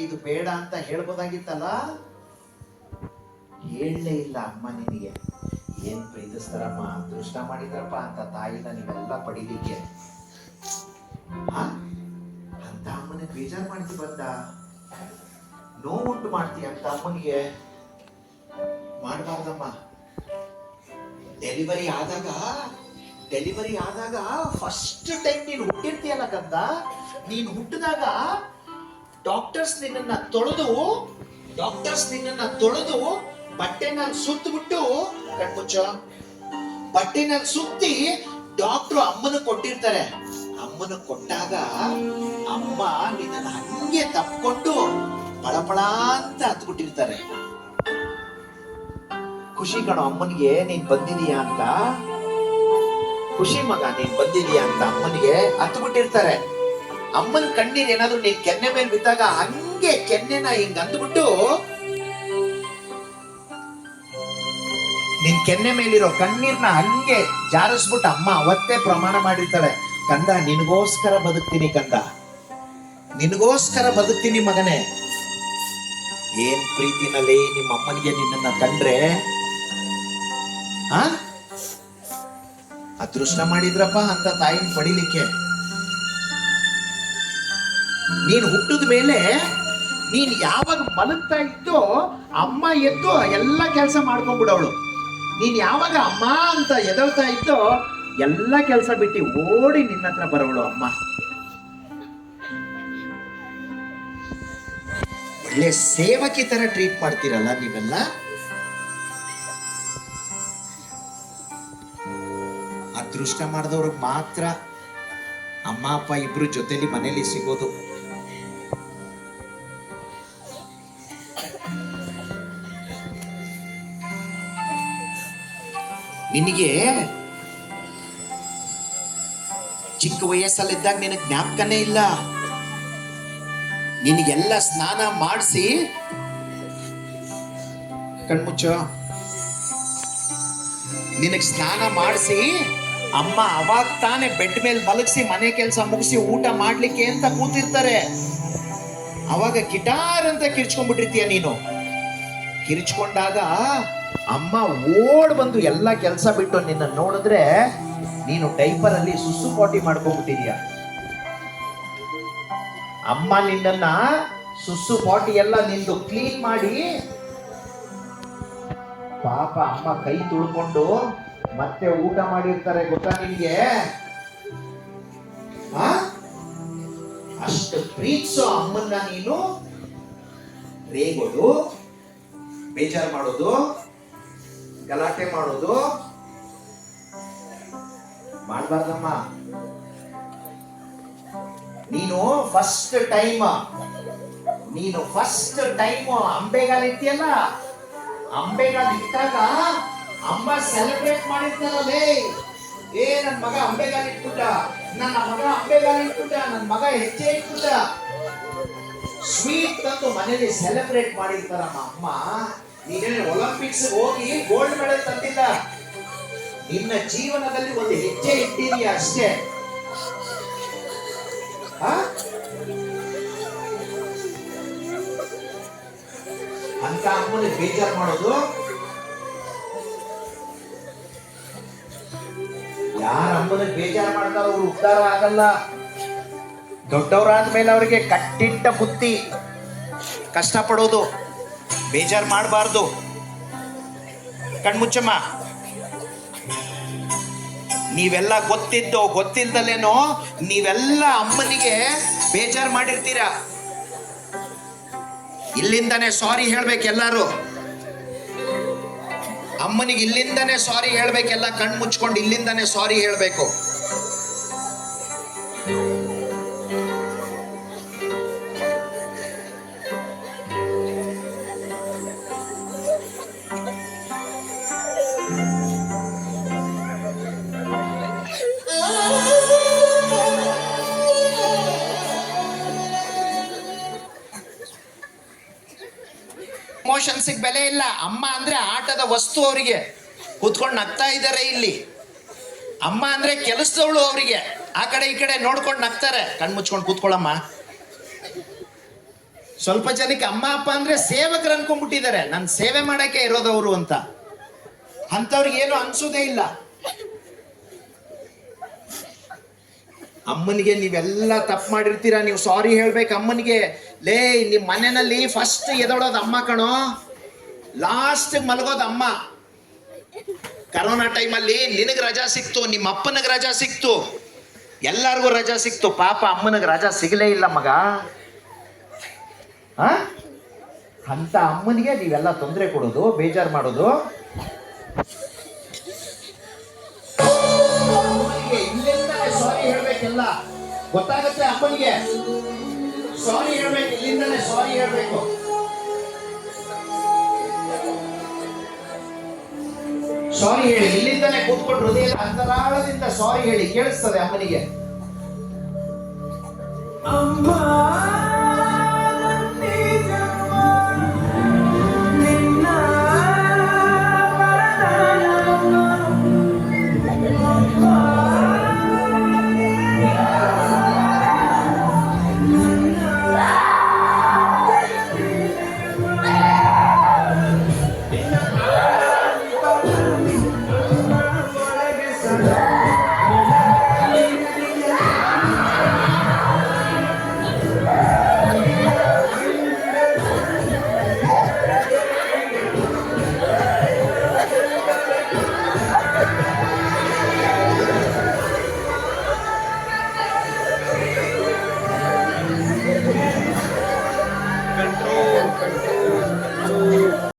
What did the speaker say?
ಇದು ಬೇಡ ಅಂತ ಹೇಳ್ಬೋದಾಗಿತ್ತಲ್ಲ, ಹೇಳಲೇ ಇಲ್ಲ ಅಮ್ಮ. ನಿನಗೆ ಏನ್ ಪ್ರೀತಿಸ್ತಾರಮ್ಮ, ಅದೃಷ್ಟ ಮಾಡಿದ್ರಪ್ಪ ಅಂತ ತಾಯಿನ ನೀವೆಲ್ಲ ಪಡಿಲಿಕ್ಕೆ. ಅಂತ ಅಮ್ಮನಿಗೆ ಬೇಜಾರು ಮಾಡ್ತಿ ಬಂದ, ನೋವುಂಟು ಮಾಡ್ತೀಯ ಅಂತ ಅಮ್ಮನಿಗೆ ಮಾಡಬಾರ್ದಮ್ಮ. ಡೆಲಿವರಿ ಆದಾಗ ಫಸ್ಟ್ ಟೈಮ್ ನೀನು ಹುಟ್ಟಿರ್ತೀಯಲ್ಲ ಕಂದ, ನೀನು ಹುಟ್ಟಿದಾಗ ಡಾಕ್ಟರ್ಸ್ ನಿನ್ನನ್ನ ತೊಳೆದು ಬಟ್ಟೆನಲ್ಲಿ ಸುತ್ತಬಿಟ್ಟು, ಕಣ್ಮುಚ್ಚ, ಬಟ್ಟೆನಲ್ಲಿ ಸುತ್ತಿ ಡಾಕ್ಟ್ರು ಅಮ್ಮನ ಕೊಟ್ಟಿರ್ತಾರೆ. ಅಮ್ಮನ ಕೊಟ್ಟಾಗ ಅಮ್ಮ ನಿನ್ನ ಹಂಗೆ ತಪ್ಕೊಂಡು ಪಳಪಳ ಅಂತ ಹತ್ಬಿಟ್ಟಿರ್ತಾರೆ. ಖುಷಿ ಕಣೋ ಅಮ್ಮನಿಗೆ ನೀನ್ ಬಂದಿದೀಯಾ ಅಂತ, ಖುಷಿ ಮಗ ನೀನ್ ಬಂದಿದೀಯಾ ಅಂತ ಅಮ್ಮನಿಗೆ ಹತ್ಬಿಟ್ಟಿರ್ತಾರೆ. ಅಮ್ಮನ ಕಣ್ಣೀರ್ ಏನಾದ್ರು ನೀನ್ ಕೆನ್ನೆ ಮೇಲೆ ಬಿದ್ದಾಗ ಹಂಗೆ ಕೆನ್ನೆನ ಹಿಂಗ್ ಅಂದ್ಬಿಟ್ಟು ನಿನ್ ಕೆನ್ನೆ ಮೇಲಿರೋ ಕಣ್ಣೀರ್ನ ಹಂಗೆ ಜಾರಿಸ್ಬಿಟ್ಟು ಅಮ್ಮ ಅವತ್ತೇ ಪ್ರಮಾಣ ಮಾಡಿರ್ತಾಳೆ, ಕಂದ ನಿನಗೋಸ್ಕರ ಬದುಕ್ತೀನಿ, ಕಂದ ನಿನಗೋಸ್ಕರ ಬದುಕ್ತೀನಿ ಮಗನೇ. ಏನ್ ಪ್ರೀತಿನಲ್ಲಿ ನಿಮ್ಮ ಅಮ್ಮನಿಗೆ ನಿನ್ನನ್ನ ಕಂಡ್ರೆ ಅದೃಷ್ಟ ಮಾಡಿದ್ರಪ್ಪ ಅಂತ ತಾಯಿನ ಪಡಿಲಿಕ್ಕೆ. ನೀನು ಹುಟ್ಟಿದ ಮೇಲೆ ನೀನ್ ಯಾವಾಗ ಮಲಗ್ತಾ ಇದ್ದೋ ಅಮ್ಮ ಎದ್ದು ಎಲ್ಲ ಕೆಲಸ ಮಾಡ್ಕೊಂಡ್ಬಿಡವಳು. ನೀನ್ ಯಾವಾಗ ಅಮ್ಮ ಅಂತ ಎದಳ್ತಾ ಇದ್ದೋ ಎಲ್ಲ ಕೆಲಸ ಬಿಟ್ಟು ಓಡಿ ನಿನ್ನ ಹತ್ರ ಬರೋಳು ಅಮ್ಮ. ಒಳ್ಳೆ ಸೇವಕಿ ತರ ಟ್ರೀಟ್ ಮಾಡ್ತೀರಲ್ಲ ನೀವೆಲ್ಲ. ಅದೃಷ್ಟ ಮಾಡಿದವ್ರಿಗೆ ಮಾತ್ರ ಅಮ್ಮ ಅಪ್ಪ ಇಬ್ರು ಜೊತೆಲಿ ಮನೇಲಿ ಸಿಗೋದು. ನಿನಗೆ ಚಿಕ್ಕ ವಯಸ್ಸಲ್ಲಿದ್ದಾಗ ನಿನಗೆ ಜ್ಞಾಪಕನೇ ಇಲ್ಲ. ನಿನಗೆಲ್ಲ ಸ್ನಾನ ಮಾಡಿಸಿ, ಕಣ್ಮುಚ್ಚ, ನಿನಗೆ ಸ್ನಾನ ಮಾಡಿಸಿ ಅಮ್ಮ ಅವಾಗ ತಾನೇ ಬೆಡ್ ಮೇಲೆ ಮಲಗಿಸಿ ಮನೆ ಕೆಲಸ ಮುಗಿಸಿ ಊಟ ಮಾಡ್ಲಿಕ್ಕೆ ಅಂತ ಕೂತಿರ್ತಾರೆ. ಅವಾಗ ಗಿಟಾರ್ ಅಂತ ಕಿರ್ಚ್ಕೊಂಡ್ಬಿಟ್ಟಿರ್ತೀಯ ನೀನು. ಕಿರ್ಚ್ಕೊಂಡಾಗ ಅಮ್ಮ ಓಡ್ ಬಂದು ಎಲ್ಲ ಕೆಲಸ ಬಿಟ್ಟು ನಿನ್ನ ನೋಡಿದ್ರೆ ನೀನು ಡೈಪರ್ ಅಲ್ಲಿ ಸುಸು ಪಾಟಿ ಮಾಡ್ಕೊಂಡ್ಬಿಟ್ಟಿದೀಯ. ಅಮ್ಮ ನಿನ್ನನ್ನ ಸುಸು ಪಾಟಿ ಎಲ್ಲ ನಿಂದು ಕ್ಲೀನ್ ಮಾಡಿ, ಪಾಪ ಅಮ್ಮ ಕೈ ತುಳ್ಕೊಂಡು ಮತ್ತೆ ಊಟ ಮಾಡಿರ್ತಾರೆ, ಗೊತ್ತಾ ನಿನ್ಗೆ? ಅಷ್ಟು ಪ್ರೀತಿಸೋ ಅಮ್ಮನ್ನ ನೀನು ರೇಗೋದು, ಬೇಜಾರು ಮಾಡೋದು, ಗಲಾಟೆ ಮಾಡೋದು ಮಾಡಬಾರ್ದಮ್ಮ. ನೀನು ಫಸ್ಟ್ ಟೈಮ್ ಅಂಬೆಗಾಲ ಇಟ್ಟಿಯಲ್ಲ, ಅಂಬೆಗಾಲ ಇಟ್ಟಾಗ ಅಮ್ಮ ಸೆಲೆಬ್ರೇಟ್ ಮಾಡಿರ್ತಾರಲ್ಲೇ, ನನ್ ಮಗ ಅಂಬೆಗಾಲ ಇಟ್ಬಿಟ್ಟ, ನನ್ನ ಮಗ ಹೆಜ್ಜೆ ಇಟ್ಬಿಟ್ಟ, ಸ್ವೀಟ್ ತಂದು ಮನೇಲಿ ಸೆಲೆಬ್ರೇಟ್ ಮಾಡಿರ್ತಾರಮ್ಮ ಅಮ್ಮ. ನೀನೇನು ಒಲಿಂಪಿಕ್ಸ್ ಹೋಗಿ ಗೋಲ್ಡ್ ಮೆಡಲ್ ತಂದಿಲ್ಲ, ನಿನ್ನ ಜೀವನದಲ್ಲಿ ಒಂದು ಹೆಜ್ಜೆ ಇಟ್ಟಿದೀಯ ಅಷ್ಟೇ. ಅಂತ ಅಮ್ಮನಿಗೆ ಬೇಜಾರು ಮಾಡೋದು. ಯಾರ ಅಮ್ಮನಿಗೆ ಬೇಜಾರು ಮಾಡ್ತಾರೋ ಅವ್ರು ಉದ್ಧಾರ ಆಗಲ್ಲ. ದೊಡ್ಡವರಾದ್ಮೇಲೆ ಅವ್ರಿಗೆ ಕಟ್ಟಿಟ್ಟ ಬುತ್ತಿ, ಕಷ್ಟಪಡೋದು, ಬೇಜಾರು ಮಾಡಬಾರ್ದು. ಕಣ್ಮುಚ್ಚಮ್ಮ, ನೀವೆಲ್ಲ ಗೊತ್ತಿದ್ದೋ ಗೊತ್ತಿಲ್ದಲೇನೋ ನೀವೆಲ್ಲ ಅಮ್ಮನಿಗೆ ಬೇಜಾರು ಮಾಡಿರ್ತೀರಾ. ಇಲ್ಲಿಂದಾನೆ ಸಾರಿ ಹೇಳ್ಬೇಕು ಎಲ್ಲಾರು. ಅಮ್ಮನಿಗೆ ಇಲ್ಲಿಂದಾನೆ ಸಾರಿ ಹೇಳ್ಬೇಕೆಲ್ಲ, ಕಣ್ಣು ಮುಚ್ಕೊಂಡು ಇಲ್ಲಿಂದಾನೆ ಸಾರಿ ಹೇಳ್ಬೇಕು. ಇಮೋಷನ್ಸಿಗೆ ಬೆಲೆ ಇಲ್ಲ. ಅಮ್ಮ ಅಂದ್ರೆ ಆಟದ ವಸ್ತು, ಅವರಿಗೆ ಕೂತ್ಕೊಂಡು ನಗ್ತಾ ಇದ್ದಾರೆ ಇಲ್ಲಿ. ಅಮ್ಮ ಅಂದ್ರೆ ಕೆಲಸದವಳು, ಅವರಿಗೆ ಆ ಕಡೆ ಈ ಕಡೆ ನೋಡ್ಕೊಂಡು ನಗ್ತಾರೆ. ಕಣ್ಮುಚ್ಕೊಂಡು ಕೂತ್ಕೊಳ್ಳಮ್ಮ. ಸ್ವಲ್ಪ ಜನಕ್ಕೆ ಅಮ್ಮ ಅಪ್ಪ ಅಂದ್ರೆ ಸೇವಕರು ಅನ್ಕೊಂಡ್ಬಿಟ್ಟಿದ್ದಾರೆ, ನನ್ನ ಸೇವೆ ಮಾಡಕ್ಕೆ ಇರೋದವರು ಅಂತ. ಅಂಥವ್ರಿಗೆ ಏನು ಅನ್ಸೋದೇ ಇಲ್ಲ. ಅಮ್ಮನಿಗೆ ನೀವೆಲ್ಲ ತಪ್ಪು ಮಾಡಿರ್ತೀರಾ, ನೀವು ಸಾರಿ ಹೇಳ್ಬೇಕು ಅಮ್ಮನಿಗೆ. ಲೇ, ನಿಮ್ಮ ಮನೆಯಲ್ಲಿ ಫಸ್ಟ್ ಎದೊಳೋದು ಅಮ್ಮ ಕಣೋ, ಲಾಸ್ಟ್ ಮಲಗೋದು ಅಮ್ಮ. ಕರೋನಾ ಟೈಮಲ್ಲಿ ನಿನಗೆ ರಜಾ ಸಿಕ್ತು, ನಿಮ್ಮ ಅಪ್ಪನಿಗೆ ರಜಾ ಸಿಕ್ತು, ಎಲ್ಲರಿಗೂ ರಜಾ ಸಿಕ್ತು. ಪಾಪ ಅಮ್ಮನಿಗೆ ರಜಾ ಸಿಗಲೇ ಇಲ್ಲ ಮಗ. ಅಂತ ಅಮ್ಮನಿಗೆ ನೀವೆಲ್ಲ ತೊಂದರೆ ಕೊಡೋದು, ಬೇಜಾರು ಮಾಡೋದು. ಇಲ್ಲಿಂದಲೇ ಸಾರಿ ಹೇಳ್ಬೇಕೆಲ್ಲ ಗೊತ್ತಾಗುತ್ತೆ. ಅಪ್ಪನಿಗೆ ಸಾರಿ ಹೇಳ್ಬೇಕು, ಇಲ್ಲಿಂದಲೇ ಸಾರಿ ಹೇಳ್ಬೇಕು. ಸಾರಿ ಹೇಳಿ, ಇಲ್ಲಿಂದಲೇ ಕೂತ್ಕೊಂಡು ಹೃದಯ ಅಂತರಾಳದಿಂದ ಸಾರಿ ಹೇಳಿ, ಕೇಳಿಸ್ತದೆ ಅಮ್ಮನಿಗೆ. ಅಮ್ಮ